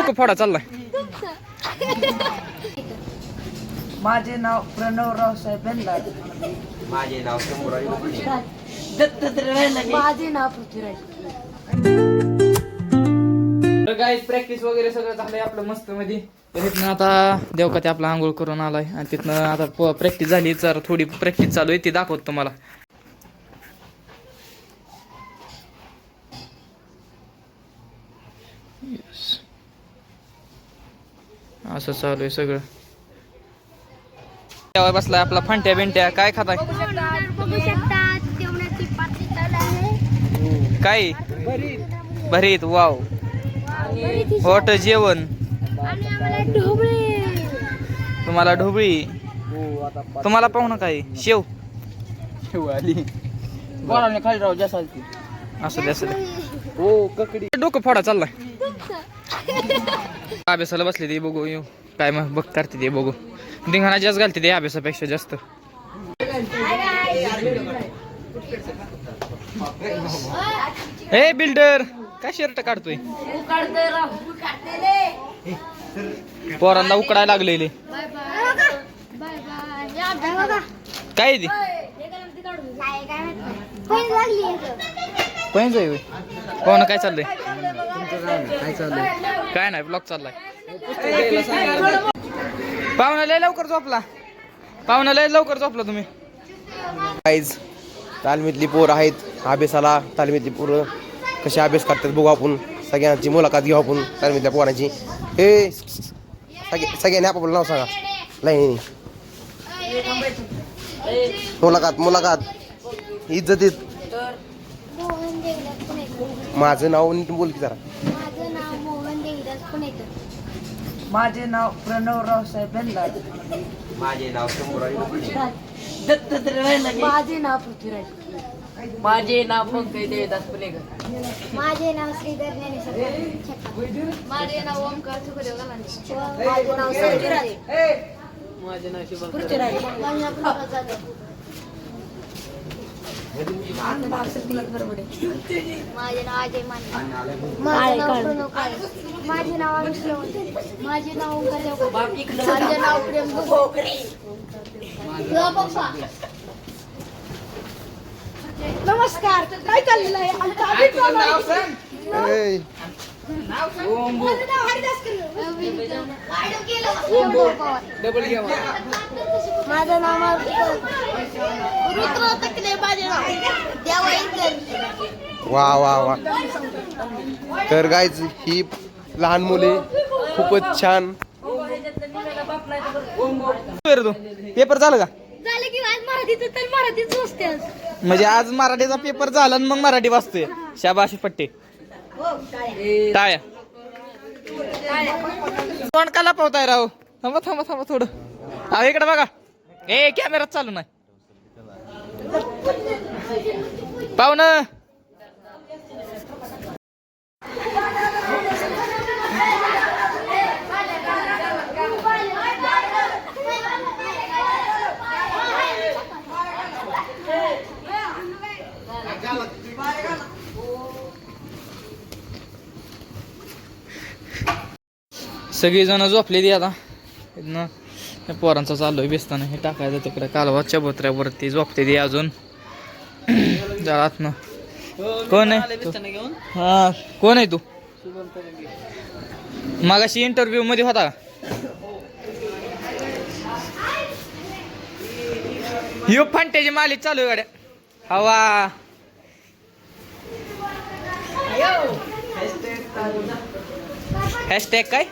डोकं फोडा चाललाय. माझे नाव प्रणव रावसाहेब बेंदार. माझे नाव शंभूराज माझे नाव पृथ्वीराज. तर गाईज प्रॅक्टिस वगैरे सगळं झालंय आपलं मस्त मध्ये. तिथनं आता देवकाते आपला आंघोळ करून आलाय आणि तिथनं आता प्रॅक्टिस झाली. तर थोडी प्रॅक्टिस चालू आहे ती दाखवतो तुम्हाला. असं चालू आहे सगळं. तेव्हा बसलाय आपला फांट्या बिंट्या. काय खाताय? काय भरीत. वाव हॉट जेवण. तुम्हाला ढोबळी. तुम्हाला पाहुणं काय? शेव आली कोणाने खाली राहू जास्त असं दे असं दे. हो ककडी. डोकं फोडा चाललाय. अभ्यासाला बसले ते बघू येऊ काय मग बघ करते ते बघू. धिंगाणा जास्त घालते ते अभ्यासापेक्षा जास्त. हे बिल्डर काय शर्ट काढतोय? पोरांना उकडायला लागलेले. काय ते कोण जाई कोण काय चाललंय? काय चाललंय? काय नाही ब्लॉग चाललाय. पाहुणा लय लवकर झोपला. पाहुणा लय लवकर झोपला तुम्ही. गाईज तालमीतली पोरं आहेत अभ्यासाला. तालमीतली पोरं कशी अभ्यास करतात बघू आपण. सगळ्यांची मुलाखत घेऊ आपण तालमीतल्या पोरांची. हे सगळ्यांनी आपापलं नाव सांगा. नाही मुलाखत इज्जतीत. माझं नाव नीट बोल की जरा. माझं नाव मोहन देवीदास पुणेकर. माझे नाव प्रणव रावसाहेब बेंदार. माझे नाव शंभूराज माझे नाव पृथ्वीराज. माझे नाव पंकज देवीदास पुणेकर. माझे नाव श्रीधर ज्ञानेश्वर. माझे नाव ओमकार सुखदेव गलांडे. माझे नाव संजूराज. माझे नाव शुभम पृथ्वीराज. माझे नाव प्रभात जाधव. माझं नाव सतीश बरोबर. माझे नाव अजय माने. माझे नाव प्रणव काळे. माझे नाव अनुष रेवंते. माझे नाव ओंकार देवकर. माझे नाव प्रेम गोगरे. नमस्कार. काय चाललेलं आहे? आमचं आधी चालू आहे. माझं नाव हरिदास डबल घ्या. माझं नाव रुद्र तकले. माझे नाव देवाईकर. वा वा वा. तर गाईज ही लहान मुले खूपच छान. पेपर झालं का? झालं की आज मराठीचं तर मराठीच वाचते आज. म्हणजे आज मराठीचा पेपर झाला आणि मग मराठी वाचतोय. शाबाशी पट्टे टाळ्या. कोण काला पावताय राव? थांबा थांबा थांबा थोडं. हा इकडे बघा. ए कॅमेरात चालू नाही. पाहुणं सगळी जण झोपलेली आता. इथनं पोरांचा चाललोय बेसताना हे टाकायचं तिकडे कालवा चबुत्र्यावरती. झोपते ती अजून जरात ना. कोण आहे? हा कोण आहे तू? मगाशी इंटरव्ह्यू मध्ये होता का? यो फांट्याची मालिक चालू आहे गाड्या. हवा हॅशटॅग काय?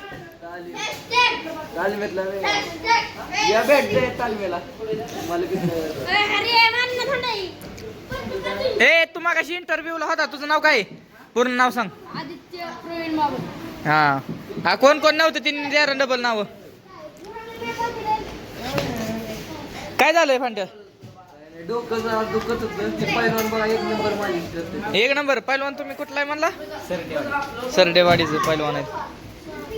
या भेटते तालमीला. ए तू मगाशी इंटरव्ह्यूला होता. तुझं नाव काय? पूर्ण नाव सांग. आदित्य प्रवीण बाबू. हा हा कोण कोण नव्हतं तिने द्या डबल नाव. काय झालंय फांट्या? डोकं दुखत होतं. ते पहिलवान बघा 1 नंबर माझी. 1 नंबर पहिलवान. तुम्ही कुठला आहे म्हणला? सरडेवाडीचं पहिलवान आहे.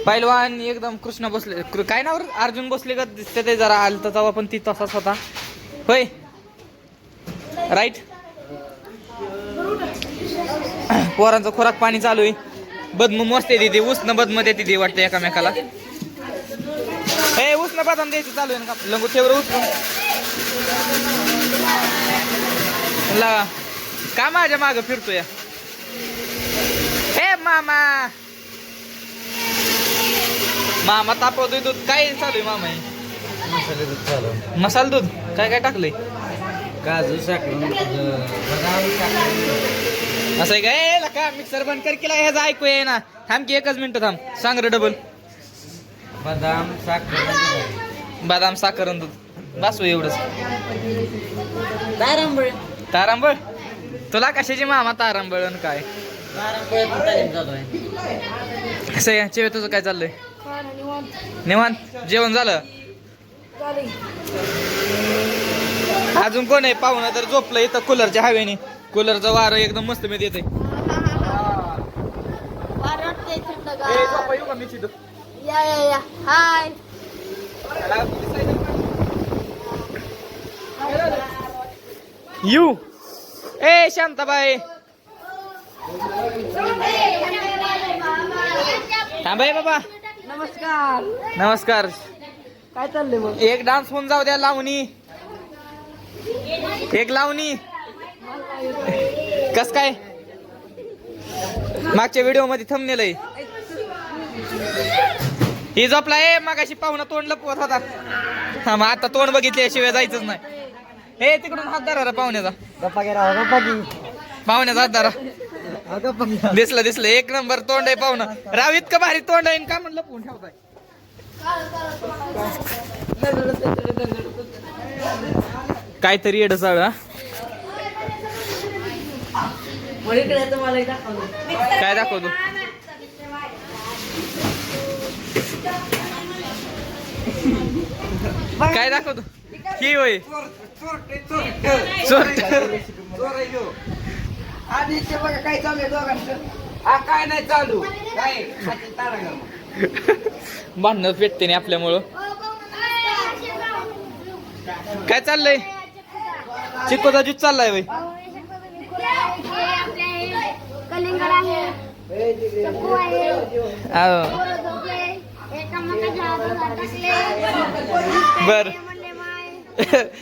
पहिलवान एकदम कृष्ण बसले. काय नाव? अर्जुन बसले का दिसते ते. जरा आलं तर तेव्हा पण ती तसाच होता होय. राईट. पोरांचं खोराक पाणी चालू आहे. बदम मस्ते दिदी उष्ण बदम देते ती वाटते एकामेकाला. हे उष्ण बदाम द्यायचं चालू आहे ना का लंगू ठेवर उचलून ला का माझ्या मागं फिरतोय. हे मामा मामा तापवतोय दूध. काय चालू आहे मामा हे? मसाला दूध काय काय टाकलंय. काजू साखर असं आहे काय का मिक्सर बंद कर केला ह्याचं ऐकू ये ना. थांब की एकच मिनिट थांब. सांग रे डबल. बदाम साखर बदाम साखर आणि दूध बसू एवढंच. तारांबळ तारांबळ तुला कशाची मामा तारांबळ आणि काय चालू आहे. कसं आहे चिवे तुझं काय चाललंय. निवांत जेवण झालं. अजून कोण आहे पाहुणा तर झोपलं इथं कूलरच्या हवेने. कूलरचं वारं एकदम मस्त मी देते. या हाय यू ए शांताबाई थांबाय बाबा. नमस्कार. नमस्कार. काय चाललंय मग. एक डान्स होऊन जाऊ द्या. लावणी एक लावणी कस काय मागच्या व्हिडिओ मध्ये थंबनेल आहे. ही झोपलाय मागाशी पाहुणा तोंड लपवत होता. हा मग आता तोंड बघितल्याशिवाय जायचंच नाही. हे तिकडून हात धरा पाहुण्याचा. गप्पा घ्या गप्पा की पाहुण्याचा हात धरा. गप्पा घ्या. दिसलं एक नंबर तोंड आहे पाहुणा. राव इतकं भारी तोंड आहे का म्हणलं लपवून ठेवताय. काहीतरी येड चाळ. काय दाखवतो. काय दाखवतो ही होय चोर. आधी ते बघा काय चालू आहे दोघांचं. काय नाही चालू काय भांडणं पेटते नाही आपल्यामुळं. काय चाललंय चिकोचा ज्यूस चाललाय बाई. कलिंगड आहे चक्कू आहे पोरं झोपले एकामेकाच्या हातात टाकले. बर म्हणले माय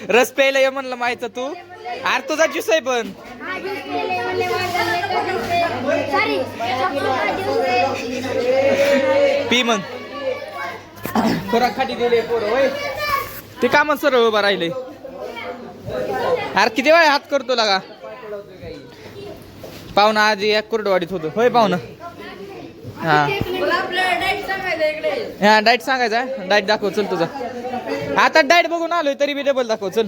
रस प्यायला ये म्हणलं माहिती तू. अरे तुझा ज्यूस आहे पण. हा ज्यूस केले म्हणले माय सॉरी चक्कूचा ज्यूस आहे. पी मग. खोराक खाटी दिले पोरं होय. ते का मग सरळ उभा राहिले. अरे किती वेळ हात करतो लागा. पाहुणा आधी एक कुर्डवाडीत होतो होय पाहुणा. हा हा डाएट सांगायचा. डाएट दाखव चल तुझा. आता डाएट बघून आलोय तरी बी डबल दाखव चल.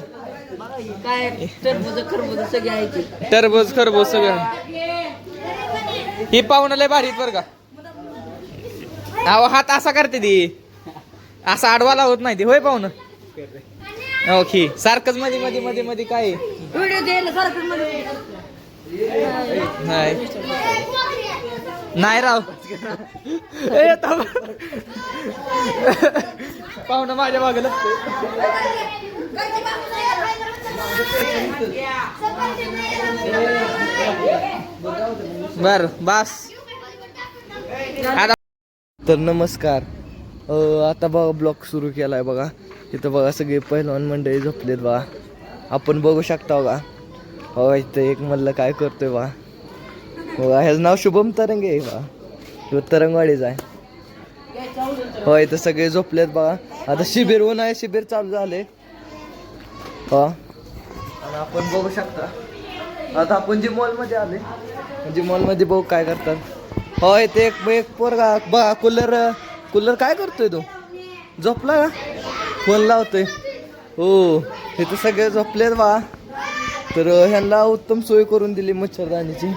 काय टरबूज खरबूज सगळे आहे की. टरबूज खरबूज सगळं. ही पाहुणा लय भारीत बरं का. अहो हात असा करते ती असा आडवा लावत नाही ती होय पाहुणं. ओके सारखंच मध्ये मध्ये मध्ये मध्ये काय व्हिडिओ द्यायला सारखं मध्ये नाही नाही राव. ए थांब. पाहुणं माझ्या मागे लागतोय. बर बस आता. तर नमस्कार. आता बघा ब्लॉग सुरू केला आहे बघा. इथं बघा सगळे पहिलवान मंडळी झोपलेत बघा. आपण बघू शकता बघा. हो इथं एक म्हणलं काय करतोय बघा. बघा ह्याचं नाव शुभम तरंगे आहे बघा. ह्यो तरंगवाडीच आहे. हो इथं सगळे झोपलेत बघा. आता शिबिर उन्हाळी शिबिर चालू झाले हो. आणि आपण बघू शकता आता आपण जी मॉलमध्ये आले. जी मॉलमध्ये बघू काय करतात. हो इथे एक पोरगा बघा कूलर काय करतोय तो. झोपला का फोन लावतोय. हो इथं सगळे झोपलेत बा. तर ह्यांना उत्तम सोय करून दिली मच्छरदाणीची.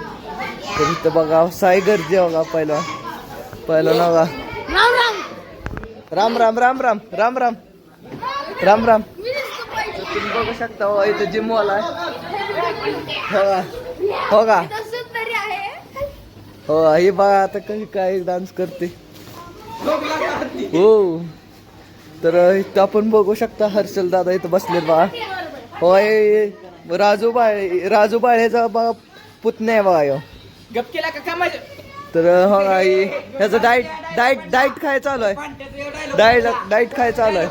तर इथं बघा साई गर्दी बघा. पहिला ना बघा. राम राम राम राम राम राम राम राम. तुम्ही बघू शकता हो इथं जिम मॉल आहे हो का. हो ही बघा आता कशी काय डान्स करते हो. तर इथं आपण बघू शकता हर्षल दादा इथं बसले बघा. होय राजू बाळेचा बघा पुतण्या आहे बघा. गप केला का माझ्या तर हो आई ह्याचं डाईट काय चालू आहे डाईट काय चालू आहे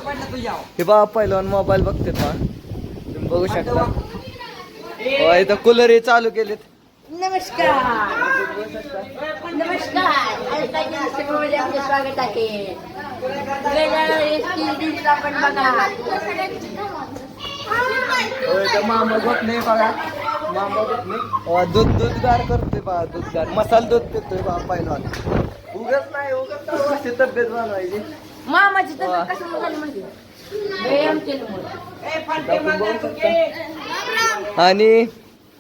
हे बा पहिलवान मोबाईल बघते पहा तुम्ही बघू शकता हो, इथं कूलर हे चालू केलेत. नमस्कार आपले स्वागत आहे आपण बघा हो, इथं मामा बघ नाही बघा मामा बघ नाही दूध गार करतोय बा दूध गार मसाला दूध पितोय बा पहिलवान उगच नाही उगच अशी तब्येत बनवायची मामाची तब्येत कशामुळे झाली म्हणते व्यायाम केल्यामुळे आणि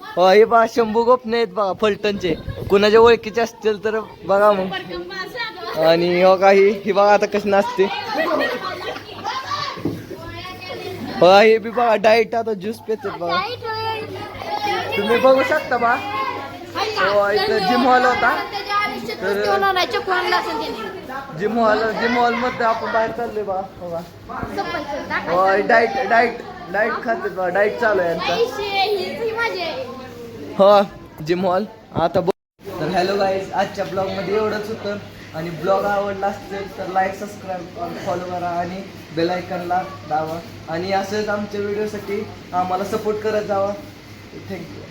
हे बा शंभू गोपने आहेत बघा फलटणचे कुणाच्या ओळखीचे असतील तर बघा मग आणि हो काही ही बघा आता कशी नाचते हो हे बी बघा डाईट आता ज्यूस पितात बघा तुम्ही बघू शकता बा हो इथं जिम हॉल होता जिम हॉल मध्ये आपण बाहेर चाललोय बा हो बा हो डाईट खाते बा डाईट चालू आहे यांचा हो जिम हॉल आता तर हॅलो गाईज आजच्या ब्लॉगमध्ये एवढंच होतं आणि ब्लॉग आवडला असेल तर लाईक सबस्क्राईब फॉलो करा आणि बेल आयकॉनला दाबा आणि असंच आमच्या व्हिडिओसाठी आम्हाला सपोर्ट करत जावा थँक्यू.